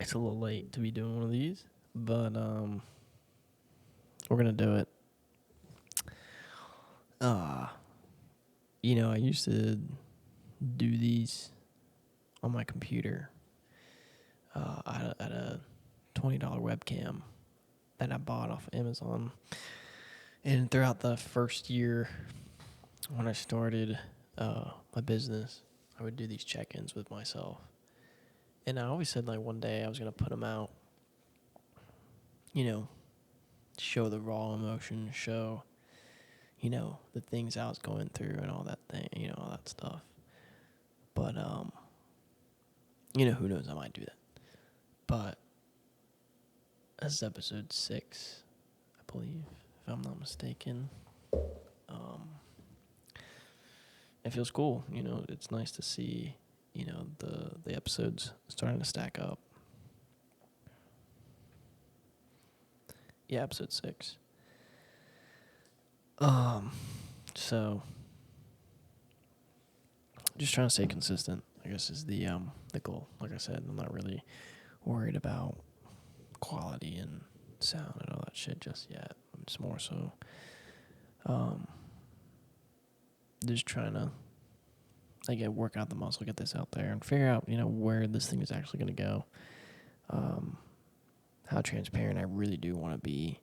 It's a little late to be doing one of these, but we're gonna do it. I used to do these on my computer. At a $20 webcam that I bought off Amazon, and throughout the first year when I started my business, I would do these check-ins with myself, and I always said like one day I was gonna put them out. Show the raw emotion, show the things I was going through and all that thing, all that stuff. But who knows? I might do that. But this is episode 6, I believe, if I'm not mistaken. It feels cool. It's nice to see, the episodes starting to stack up. Yeah, episode 6. So just trying to stay consistent, I guess, is the goal. Like I said, I'm not really worried about quality and sound and all that shit just yet. I'm just more so just trying to work out the muscle, get this out there, and figure out where this thing is actually going to go. How transparent I really do want to be.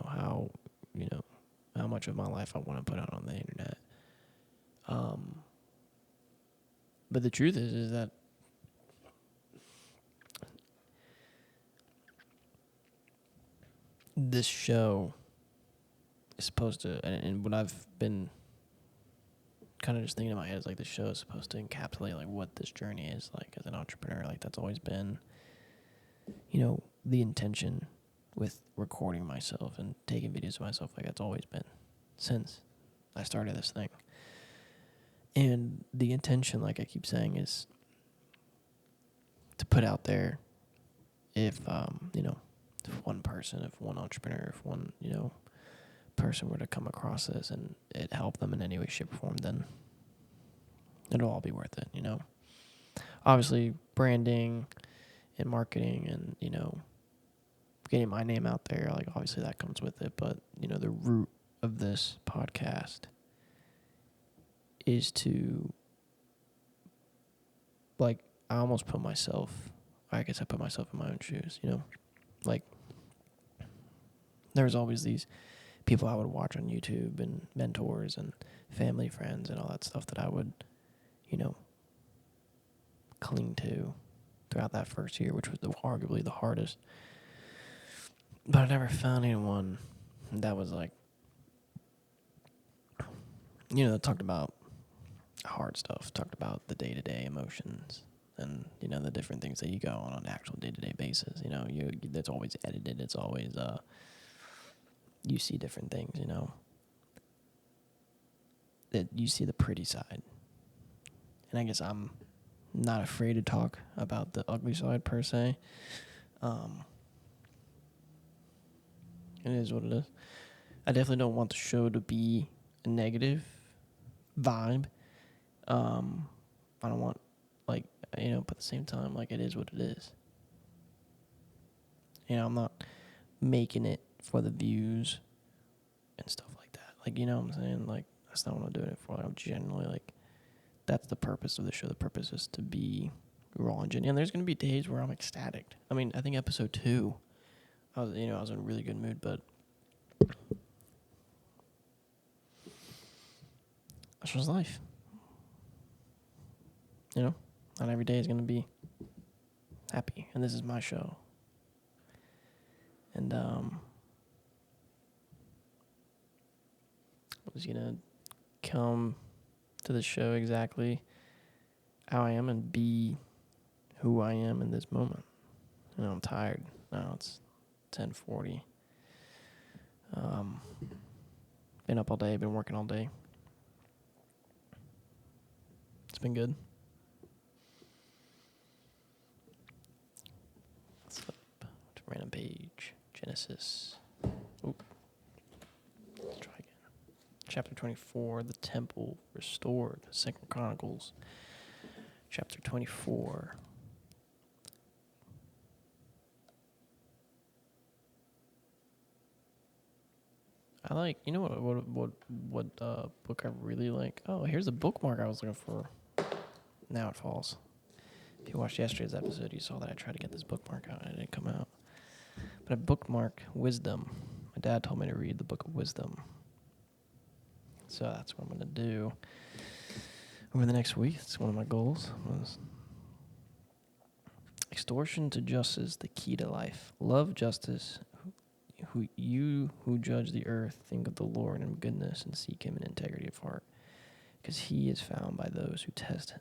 How much of my life I want to put out on the internet. But the truth is that this show is supposed to, and what I've been kind of just thinking in my head is like this show is supposed to encapsulate like what this journey is like as an entrepreneur. Like that's always been, the intention with recording myself and taking videos of myself. Like that's always been since I started this thing. And the intention, like I keep saying, is to put out there if one person, if one entrepreneur, if one, person were to come across this and it helped them in any way, shape, or form, then it'll all be worth it, Obviously, branding and marketing and, getting my name out there, like, obviously that comes with it. But, the root of this podcast is to, like, I almost put myself, I guess I put myself in my own shoes, Like, there's always these people I would watch on YouTube and mentors and family, friends, and all that stuff that I would, cling to throughout that first year, which was arguably the hardest. But I never found anyone that was like, that talked about hard stuff, talked about the day-to-day emotions and, the different things that you go on an actual day-to-day basis. That's always edited. It's always, you see different things, that you see the pretty side. And I guess I'm not afraid to talk about the ugly side per se. It is what it is. I definitely don't want the show to be a negative vibe. I don't want, but at the same time, like, it is what it is. I'm not making it for the views and stuff like that. Like, what I'm saying? Like, that's not what I'm doing it for. I'm generally, like, that's the purpose of the show. The purpose is to be raw and genuine. And there's going to be days where I'm ecstatic. I mean, I think episode 2, I was in a really good mood, but that's just life. Not every day is going to be happy. And this is my show. And I was going to come to the show exactly how I am and be who I am in this moment. I'm tired. Now it's 10:40. Been up all day, been working all day. It's been good. Let's flip to random page. Genesis. Oop. Let's try again. Chapter 24, the temple restored. 2 Chronicles. Chapter 24. I like, you know what book I really like? Oh, here's the bookmark I was looking for. Now it falls. If you watched yesterday's episode, you saw that I tried to get this bookmark out and it didn't come out. But I bookmarked Wisdom. My dad told me to read the Book of Wisdom. So that's what I'm going to do over the next week. It's one of my goals. Extortion to justice, the key to life. Love justice. Who judge the earth, think of the Lord in goodness and seek him in integrity of heart. Because he is found by those who test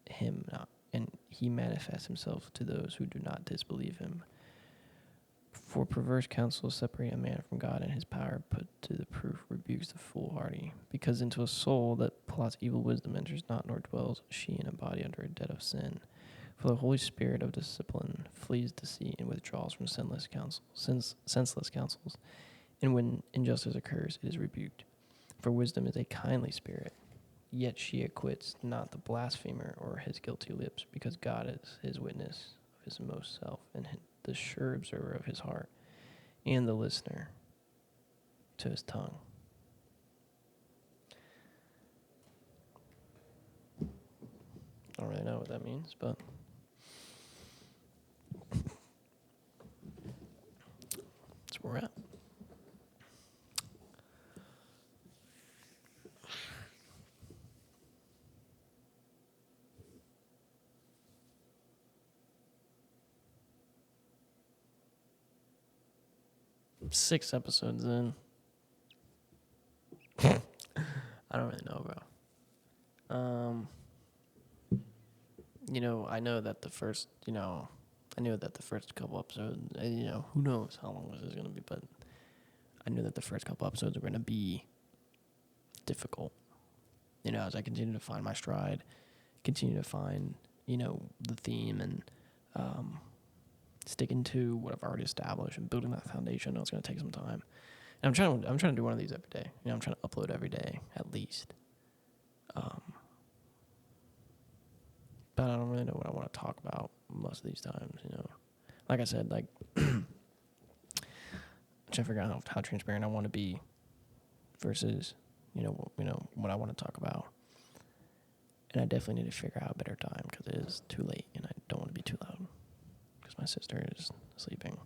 him not, and he manifests himself to those who do not disbelieve him. For perverse counsels separate a man from God, and his power put to the proof rebukes the foolhardy. Because into a soul that plots evil wisdom enters not, nor dwells she in a body under a debt of sin. For the Holy Spirit of discipline flees deceit and withdraws from senseless counsels. And when injustice occurs, it is rebuked. For wisdom is a kindly spirit, yet she acquits not the blasphemer or his guilty lips, because God is his witness of his most self, and the sure observer of his heart, and the listener to his tongue. I don't really know what that means, but that's where we're at. I'm 6 episodes in. I don't really know, bro. I know that the first couple episodes, who knows how long this is going to be, but I knew that the first couple episodes were going to be difficult. As I continue to find my stride, continue to find, the theme and sticking to what I've already established and building that foundation. I know it's going to take some time. And I'm trying to do one of these every day. I'm trying to upload every day at least. But I don't really know what I want to talk about most of these times, Like I said, I'm trying to figure out how transparent I want to be versus, what I want to talk about. And I definitely need to figure out a better time because it is too late and I don't want to be too loud because my sister is sleeping.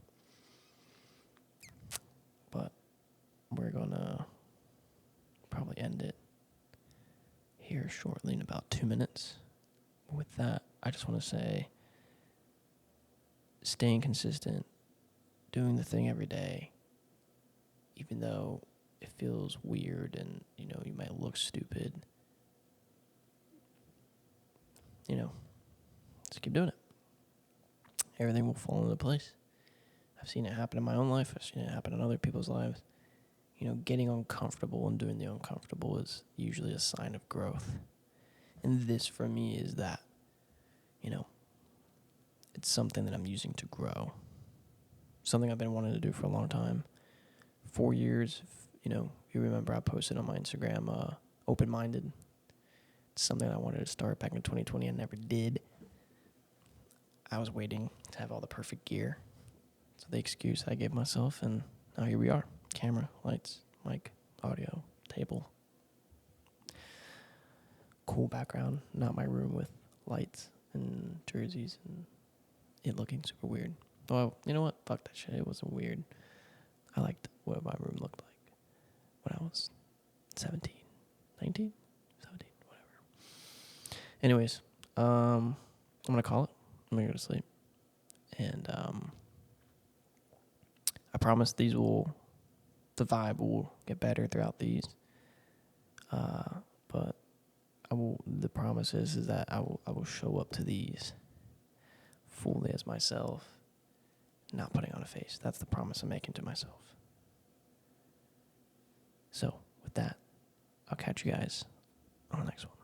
But we're going to probably end it here shortly in about 2 minutes. With that, I just want to say staying consistent, doing the thing every day, even though it feels weird and, you might look stupid, just keep doing it. Everything will fall into place. I've seen it happen in my own life. I've seen it happen in other people's lives. Getting uncomfortable and doing the uncomfortable is usually a sign of growth. And this, for me, is that, it's something that I'm using to grow. Something I've been wanting to do for a long time. 4 years, you remember I posted on my Instagram, open-minded. It's something I wanted to start back in 2020 and never did. I was waiting to have all the perfect gear. So the excuse I gave myself, and now here we are. Camera, lights, mic, audio, table. Cool background, not my room with lights and jerseys and it looking super weird. Well, you know what? Fuck that shit. It wasn't weird. I liked what my room looked like when I was 17, 19, 17, whatever. Anyways, I'm going to call it. I'm going to go to sleep. And I promise the vibe will get better throughout these. But the promise is that I will show up to these fully as myself, not putting on a face. That's the promise I'm making to myself. So, with that, I'll catch you guys on the next one.